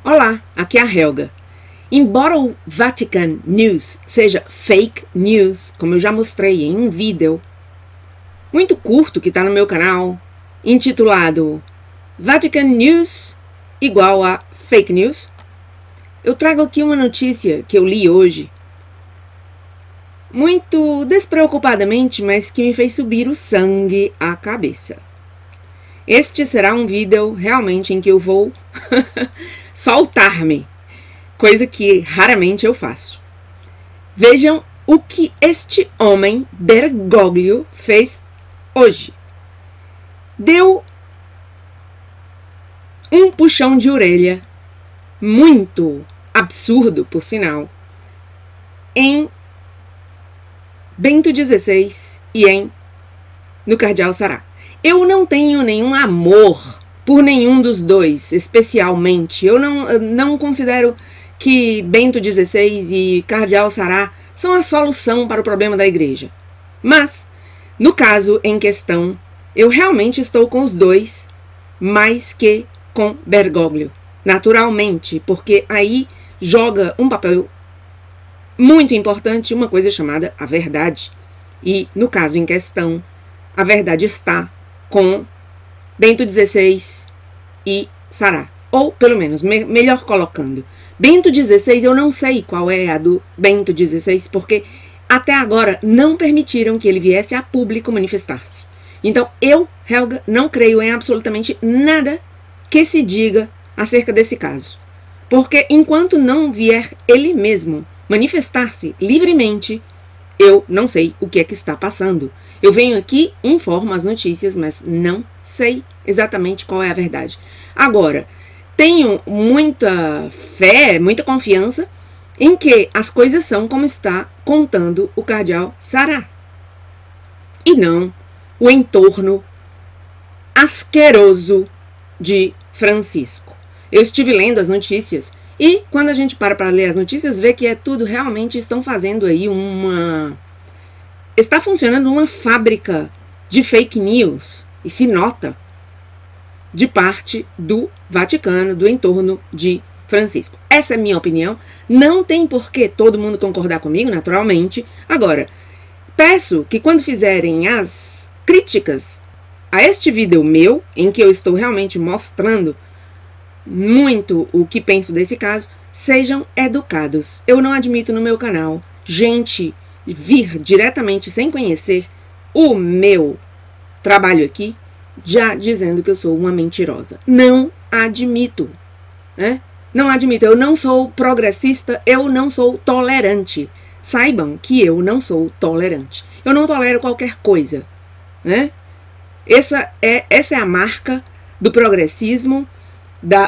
Olá, aqui é a Helga. Embora o Vatican News seja fake news, como eu já mostrei em um vídeo muito curto que está no meu canal, intitulado Vatican News igual a fake news, eu trago aqui uma notícia que eu li hoje, muito despreocupadamente, mas que me fez subir o sangue à cabeça. Este será um vídeo realmente em que eu vou soltar-me, coisa que raramente eu faço. Vejam o que este homem, Bergoglio, fez hoje. Deu um puxão de orelha, muito absurdo, por sinal, em Bento XVI e no Cardeal Sará. Eu não tenho nenhum amor por nenhum dos dois, especialmente. Eu não considero que Bento XVI e Cardeal Sará são a solução para o problema da igreja. Mas, no caso em questão, eu realmente estou com os dois, mais que com Bergoglio. Naturalmente, porque aí joga um papel muito importante, uma coisa chamada a verdade. E, no caso em questão, a verdade está com Bento XVI e Sará. Ou, pelo menos, melhor colocando, Bento XVI, eu não sei qual é a do Bento XVI, porque até agora não permitiram que ele viesse a público manifestar-se. Então, eu, Helga, não creio em absolutamente nada que se diga acerca desse caso. Porque enquanto não vier ele mesmo manifestar-se livremente, eu não sei o que é que está passando. Eu venho aqui, informo as notícias, mas não sei exatamente qual é a verdade. Agora, tenho muita fé, muita confiança em que as coisas são como está contando o Cardeal Sará. E não o entorno asqueroso de Francisco. Eu estive lendo as notícias e quando a gente para ler as notícias, vê que é tudo realmente estão fazendo aí está funcionando uma fábrica de fake news, e se nota, de parte do Vaticano, do entorno de Francisco. Essa é a minha opinião. Não tem por que todo mundo concordar comigo, naturalmente. Agora, peço que quando fizerem as críticas a este vídeo meu, em que eu estou realmente mostrando muito o que penso desse caso, sejam educados. Eu não admito no meu canal gente vir diretamente sem conhecer o meu trabalho aqui, já dizendo que eu sou uma mentirosa. Não admito, né? Não admito. Eu não sou progressista, eu não sou tolerante. Saibam que eu não sou tolerante. Eu não tolero qualquer coisa, né? Essa é a marca do progressismo,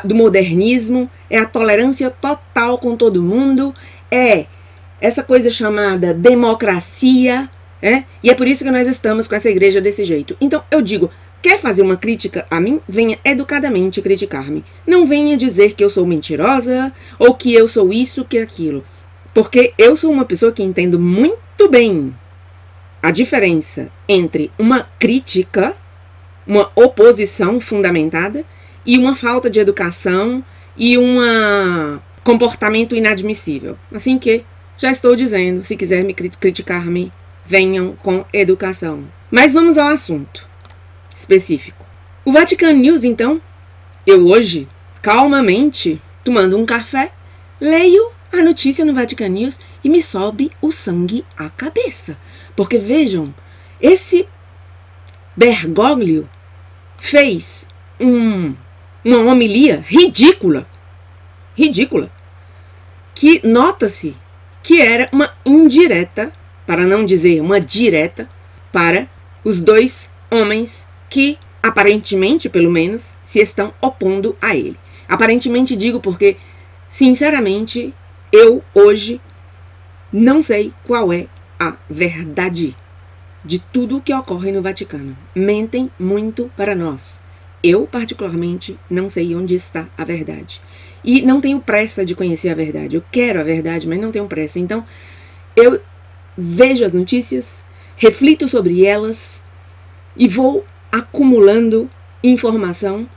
do modernismo, é a tolerância total com todo mundo, é essa coisa chamada democracia, e é por isso que nós estamos com essa igreja desse jeito. Então, eu digo, quer fazer uma crítica a mim? Venha educadamente criticar-me. Não venha dizer que eu sou mentirosa, ou que eu sou isso, que aquilo. Porque eu sou uma pessoa que entendo muito bem a diferença entre uma crítica, uma oposição fundamentada, e uma falta de educação e um comportamento inadmissível. Assim que já estou dizendo, se quiser me criticar-me, venham com educação. Mas vamos ao assunto específico. O Vatican News, então, eu hoje, calmamente, tomando um café, leio a notícia no Vatican News e me sobe o sangue à cabeça. Porque vejam, esse Bergoglio fez uma homilia ridícula, que nota-se que era uma indireta, para não dizer uma direta, para os dois homens que, aparentemente, pelo menos, se estão opondo a ele. Aparentemente digo porque, sinceramente, eu hoje não sei qual é a verdade de tudo o que ocorre no Vaticano. Mentem muito para nós. Eu, particularmente, não sei onde está a verdade. E não tenho pressa de conhecer a verdade. Eu quero a verdade, mas não tenho pressa. Então, eu vejo as notícias, reflito sobre elas e vou acumulando informação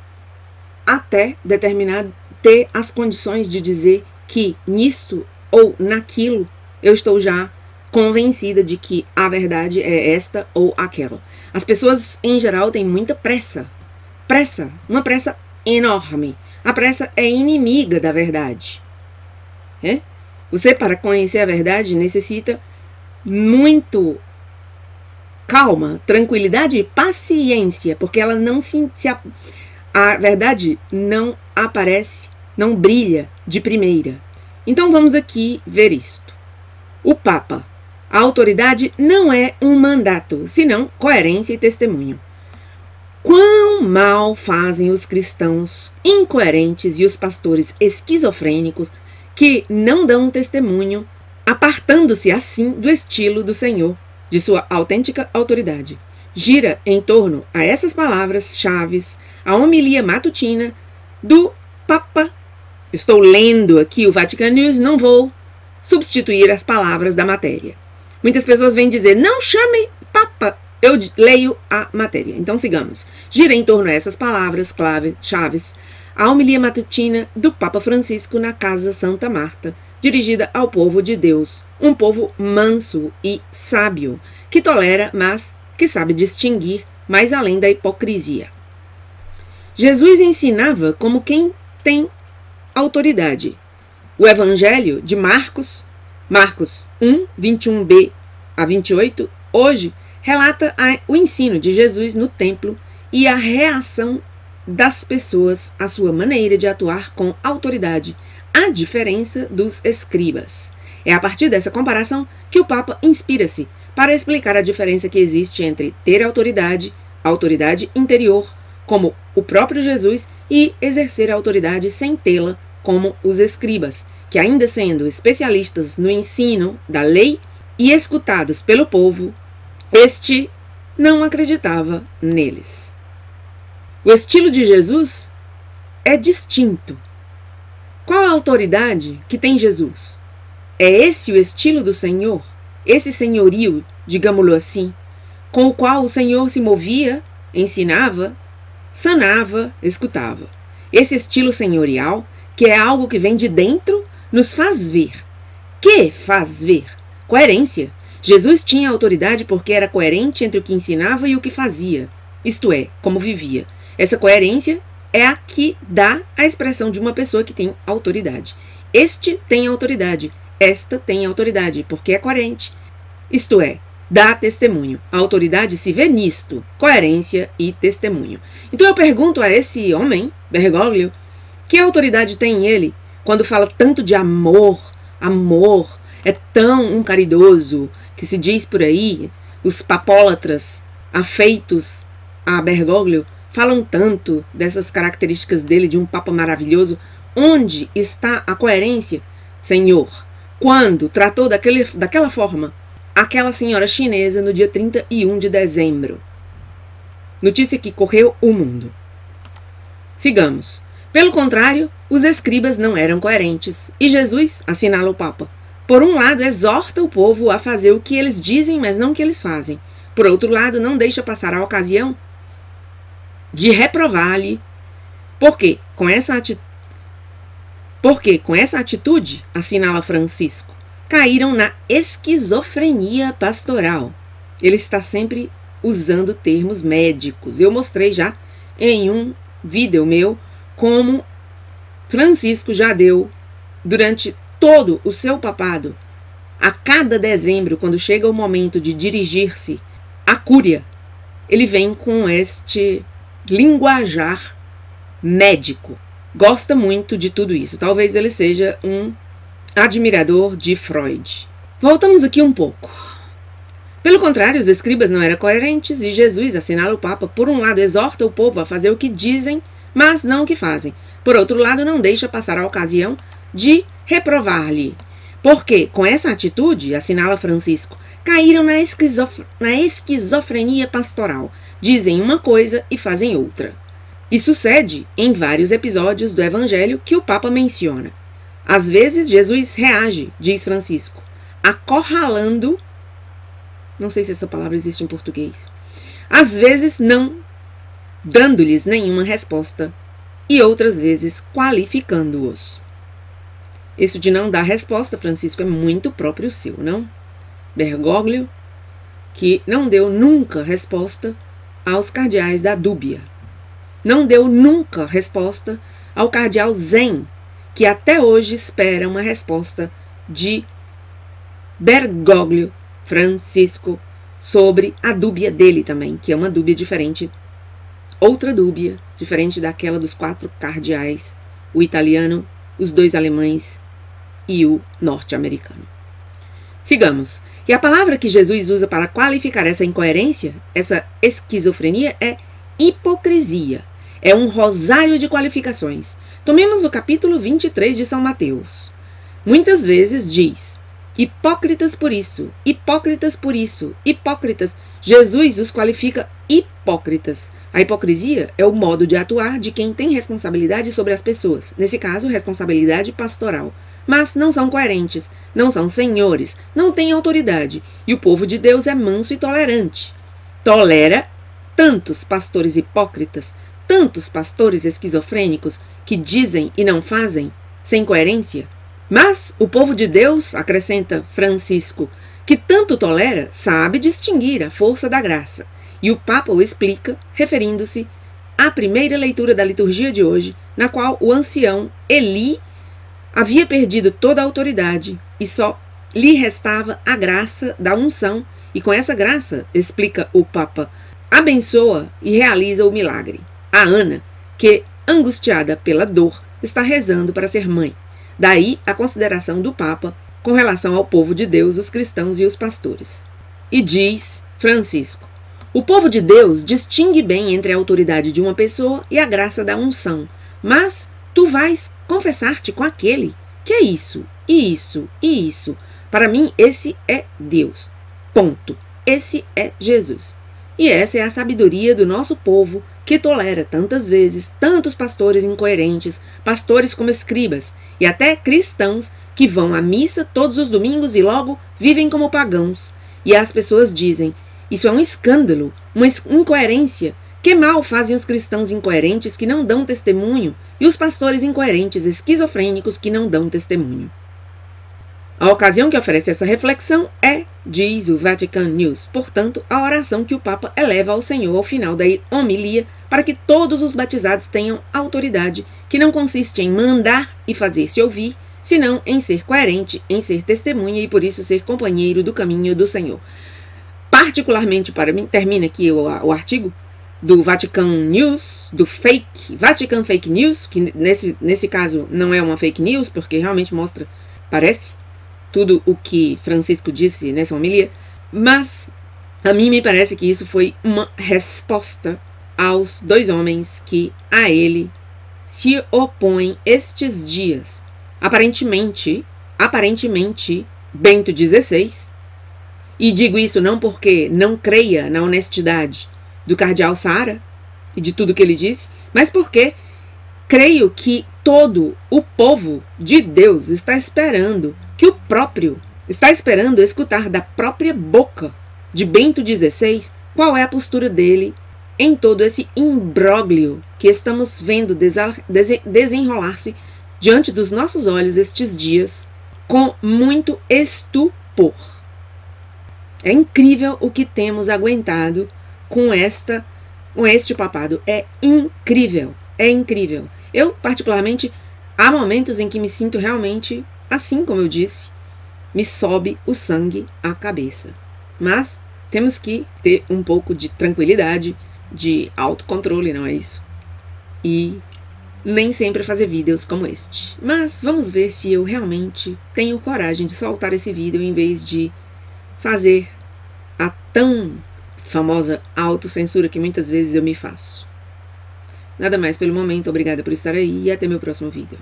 até determinado ter as condições de dizer que nisto ou naquilo eu estou já convencida de que a verdade é esta ou aquela. As pessoas, em geral, têm muita pressa. Uma pressa enorme. A pressa é inimiga da verdade. Você, para conhecer a verdade, necessita muito calma, tranquilidade e paciência, porque ela não a verdade não aparece, não brilha de primeira. Então vamos aqui ver isto. O Papa. A autoridade não é um mandato, senão coerência e testemunho. Quão mal fazem os cristãos incoerentes e os pastores esquizofrênicos que não dão testemunho, apartando-se assim do estilo do Senhor, de sua autêntica autoridade. Gira em torno a essas palavras-chave a homilia matutina do Papa. Estou lendo aqui o Vatican News, não vou substituir as palavras da matéria. Muitas pessoas vêm dizer, não chame Papa, eu leio a matéria. Então sigamos. Gira em torno a essas palavras-chaves a homilia matutina do Papa Francisco na Casa Santa Marta, dirigida ao povo de Deus, um povo manso e sábio, que tolera, mas que sabe distinguir mais além da hipocrisia. Jesus ensinava como quem tem autoridade. O Evangelho de Marcos 1, 21b a 28, hoje, relata o ensino de Jesus no templo e a reação das pessoas à sua maneira de atuar com autoridade, a diferença dos escribas. É a partir dessa comparação que o Papa inspira-se para explicar a diferença que existe entre ter autoridade interior, como o próprio Jesus, e exercer a autoridade sem tê-la, como os escribas, que ainda sendo especialistas no ensino da lei e escutados pelo povo, este não acreditava neles. O estilo de Jesus é distinto. Qual a autoridade que tem Jesus? É esse o estilo do Senhor? Esse senhorio, digamos-lo assim, com o qual o Senhor se movia, ensinava, sanava, escutava. Esse estilo senhorial, que é algo que vem de dentro, nos faz ver. Que faz ver? Coerência. Jesus tinha autoridade porque era coerente entre o que ensinava e o que fazia, isto é, como vivia. Essa coerência é a que dá a expressão de uma pessoa que tem autoridade. Este tem autoridade, esta tem autoridade, porque é coerente. Isto é, dá testemunho. A autoridade se vê nisto, coerência e testemunho. Então eu pergunto a esse homem, Bergoglio, que autoridade tem ele quando fala tanto de amor, é tão caridoso, que se diz por aí, os papólatras afeitos a Bergoglio falam tanto dessas características dele, de um papa maravilhoso. Onde está a coerência, Senhor, quando tratou daquela forma aquela senhora chinesa no dia 31 de dezembro? Notícia que correu o mundo. Sigamos. Pelo contrário, os escribas não eram coerentes, e Jesus, assinala o Papa, por um lado exorta o povo a fazer o que eles dizem, mas não o que eles fazem. Por outro lado, não deixa passar a ocasião de reprovar-lhe, porque com essa atitude, assinala Francisco, caíram na esquizofrenia pastoral. Ele está sempre usando termos médicos. Eu mostrei já em um vídeo meu como Francisco já deu durante todo o seu papado, a cada dezembro, quando chega o momento de dirigir-se à cúria, ele vem com este linguajar médico. Gosta muito de tudo isso. Talvez ele seja um admirador de Freud. Voltamos aqui um pouco. Pelo contrário, os escribas não eram coerentes e Jesus, assinala o Papa, por um lado exorta o povo a fazer o que dizem, mas não o que fazem. Por outro lado, não deixa passar a ocasião de reprovar-lhe. Porque, com essa atitude, assinala Francisco, caíram na esquizofrenia pastoral. Dizem uma coisa e fazem outra. E sucede em vários episódios do Evangelho que o Papa menciona. Às vezes, Jesus reage, diz Francisco, acorralando, não sei se essa palavra existe em português, às vezes não dando-lhes nenhuma resposta e outras vezes qualificando-os. Isso de não dar resposta, Francisco, é muito próprio seu, não? Bergoglio, que não deu nunca resposta aos cardeais da dúbia. Não deu nunca resposta ao cardeal Zen, que até hoje espera uma resposta de Bergoglio Francisco sobre a dúbia dele também, que é uma dúbia diferente, outra dúbia, diferente daquela dos 4 cardeais, o italiano, os 2 alemães e o norte-americano. Sigamos. E a palavra que Jesus usa para qualificar essa incoerência, essa esquizofrenia, é hipocrisia. É um rosário de qualificações. Tomemos o capítulo 23 de São Mateus. Muitas vezes diz: hipócritas por isso, hipócritas por isso, hipócritas. Jesus os qualifica hipócritas. A hipocrisia é o modo de atuar de quem tem responsabilidade sobre as pessoas, nesse caso, responsabilidade pastoral. Mas não são coerentes, não são senhores, não têm autoridade, e o povo de Deus é manso e tolerante. Tolera tantos pastores hipócritas, tantos pastores esquizofrênicos que dizem e não fazem, sem coerência. Mas o povo de Deus, acrescenta Francisco, que tanto tolera, sabe distinguir a força da graça. E o Papa o explica, referindo-se à primeira leitura da liturgia de hoje, na qual o ancião Eli havia perdido toda a autoridade e só lhe restava a graça da unção, e com essa graça, explica o Papa, abençoa e realiza o milagre. A Ana, que, angustiada pela dor, está rezando para ser mãe. Daí a consideração do Papa com relação ao povo de Deus, os cristãos e os pastores. E diz Francisco: o povo de Deus distingue bem entre a autoridade de uma pessoa e a graça da unção, mas tu vais confessar-te com aquele que é isso, e isso, e isso. Para mim, esse é Deus. Ponto. Esse é Jesus. E essa é a sabedoria do nosso povo, que tolera tantas vezes tantos pastores incoerentes, pastores como escribas, e até cristãos que vão à missa todos os domingos e logo vivem como pagãos. E as pessoas dizem: isso é um escândalo, uma incoerência. Que mal fazem os cristãos incoerentes que não dão testemunho e os pastores incoerentes esquizofrênicos que não dão testemunho. A ocasião que oferece essa reflexão é, diz o Vatican News, portanto, a oração que o Papa eleva ao Senhor ao final da homilia para que todos os batizados tenham autoridade, que não consiste em mandar e fazer-se ouvir, senão em ser coerente, em ser testemunha e por isso ser companheiro do caminho do Senhor. Particularmente para mim, termina aqui o artigo do Vatican News, do Vatican Fake News, que nesse caso não é uma fake news, porque realmente mostra, parece, tudo o que Francisco disse nessa homilia, mas a mim me parece que isso foi uma resposta aos 2 homens que a ele se opõem estes dias. Aparentemente, Bento XVI, e digo isso não porque não creia na honestidade do cardeal Sara e de tudo que ele disse, mas porque creio que todo o povo de Deus está esperando escutar da própria boca de Bento XVI qual é a postura dele em todo esse imbróglio que estamos vendo desenrolar-se diante dos nossos olhos estes dias com muito estupor. É incrível o que temos aguentado com este papado. É incrível, é incrível. Eu, particularmente, há momentos em que me sinto realmente, assim como eu disse, me sobe o sangue à cabeça. Mas temos que ter um pouco de tranquilidade, de autocontrole, não é isso? E nem sempre fazer vídeos como este. Mas vamos ver se eu realmente tenho coragem de soltar esse vídeo em vez de fazer a tão famosa autocensura que muitas vezes eu me faço. Nada mais pelo momento, obrigada por estar aí e até meu próximo vídeo.